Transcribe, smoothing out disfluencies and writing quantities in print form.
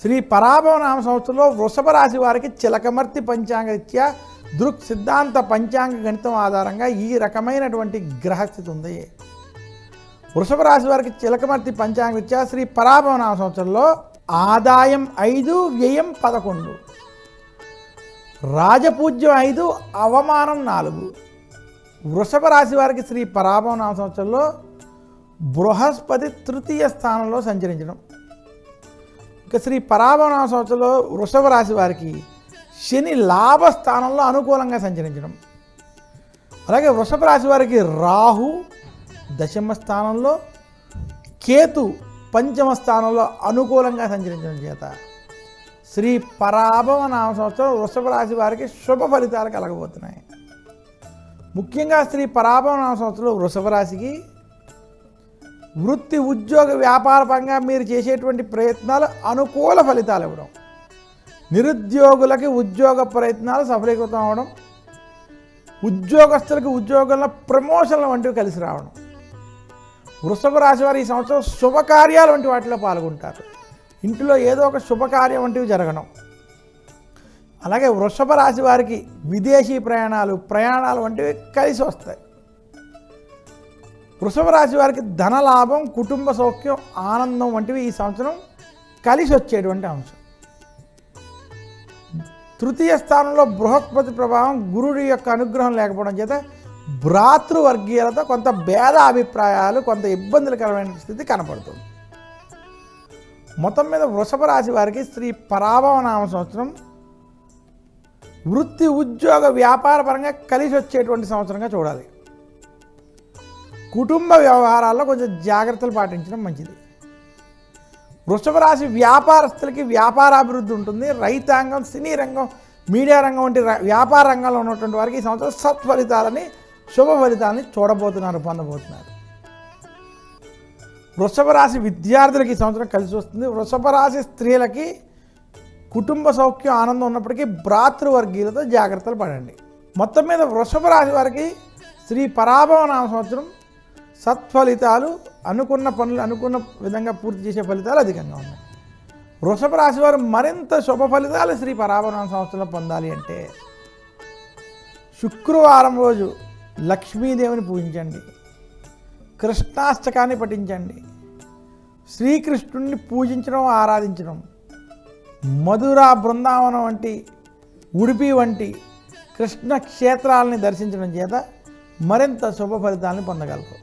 శ్రీ పరాభవ నామ సంవత్సరంలో వృషభ రాశి వారికి చిలకమర్తి పంచాంగరీత్యా దృక్ సిద్ధాంత పంచాంగ గణితం ఆధారంగా ఈ రకమైనటువంటి గ్రహస్థితి ఉంది. వృషభ రాశి వారికి చిలకమర్తి పంచాంగరీత్యా శ్రీ పరాభవ నామ సంవత్సరంలో ఆదాయం 5, వ్యయం 11, రాజపూజ్యం 5, అవమానం 4. వృషభ రాశి వారికి శ్రీ పరాభవ నామ సంవత్సరంలో బృహస్పతి తృతీయ స్థానంలో సంచరించడం. ఇక శ్రీ పరాభవ నామ సంవత్సరంలో వృషభ రాశి వారికి శని లాభస్థానంలో అనుకూలంగా సంచరించడం. అలాగే వృషభ రాశి వారికి రాహు దశమ స్థానంలో, కేతు పంచమ స్థానంలో అనుకూలంగా సంచరించడం చేత శ్రీ పరాభవ నామ సంవత్సరం వృషభ రాశి వారికి శుభ ఫలితాలు కలగబోతున్నాయి. ముఖ్యంగా శ్రీ పరాభవ నామ సంవత్సరంలో వృషభ రాశికి వృత్తి, ఉద్యోగ, వ్యాపార పరంగా మీరు చేసేటువంటి ప్రయత్నాలు అనుకూల ఫలితాలు ఇవ్వడం, నిరుద్యోగులకి ఉద్యోగ ప్రయత్నాలు సఫలీకృతం అవ్వడం, ఉద్యోగస్తులకి ఉద్యోగంలో ప్రమోషన్ల వంటివి కలిసి రావడం. వృషభ రాశి వారు ఈ సంవత్సరం శుభకార్యాలు వంటి వాటిలో పాల్గొంటారు. ఇంటిలో ఏదో ఒక శుభకార్యం వంటివి జరగడం. అలాగే వృషభ రాశి వారికి విదేశీ ప్రయాణాలు వంటివి కలిసి వస్తాయి. వృషభ రాశి వారికి ధనలాభం, కుటుంబ సౌఖ్యం, ఆనందం వంటివి ఈ సంవత్సరం కలిసి వచ్చేటువంటి అంశం. తృతీయ స్థానంలో బృహస్పతి ప్రభావం, గురుడి యొక్క అనుగ్రహం లేకపోవడం చేత భ్రాతృవర్గీయులతో కొంత భేద అభిప్రాయాలు, కొంత ఇబ్బందులకరమైన స్థితి కనపడుతుంది. మొత్తం మీద వృషభ రాశి వారికి శ్రీ పరాభవ నామ సంవత్సరం వృత్తి, ఉద్యోగ, వ్యాపార పరంగా కలిసి వచ్చేటువంటి సంవత్సరంగా చూడాలి. కుటుంబ వ్యవహారాల్లో కొంచెం జాగ్రత్తలు పాటించడం మంచిది. వృషభ రాశి వ్యాపారస్తులకి వ్యాపారాభివృద్ధి ఉంటుంది. రైతాంగం, సినీ రంగం, మీడియా రంగం వంటి వ్యాపార రంగంలో ఉన్నటువంటి వారికి ఈ సంవత్సరం సత్ఫలితాలని, శుభ ఫలితాలని పొందబోతున్నారు. వృషభ రాశి విద్యార్థులకి ఈ సంవత్సరం కలిసి వస్తుంది. వృషభ రాశి స్త్రీలకి కుటుంబ సౌఖ్యం, ఆనందం ఉన్నప్పటికీ భ్రాతృవర్గీయులతో జాగ్రత్తలు పడండి. మొత్తం మీద వృషభ రాశి వారికి శ్రీ పరాభవ నామ సంవత్సరం సత్ఫలితాలు, అనుకున్న పనులు అనుకున్న విధంగా పూర్తి చేసే ఫలితాలు అధికంగా ఉన్నాయి. వృషభ రాశి వారు మరింత శుభ ఫలితాలు శ్రీ పరాభవ నామ సంవత్సరంలో పొందాలి అంటే శుక్రవారం రోజు లక్ష్మీదేవిని పూజించండి, కృష్ణాష్టకాన్ని పఠించండి, శ్రీకృష్ణుడిని పూజించడం, ఆరాధించడం, మధుర, బృందావనం వంటి, ఉడిపి వంటి కృష్ణ క్షేత్రాలని దర్శించడం చేత మరింత శుభ ఫలితాలను పొందగలరు.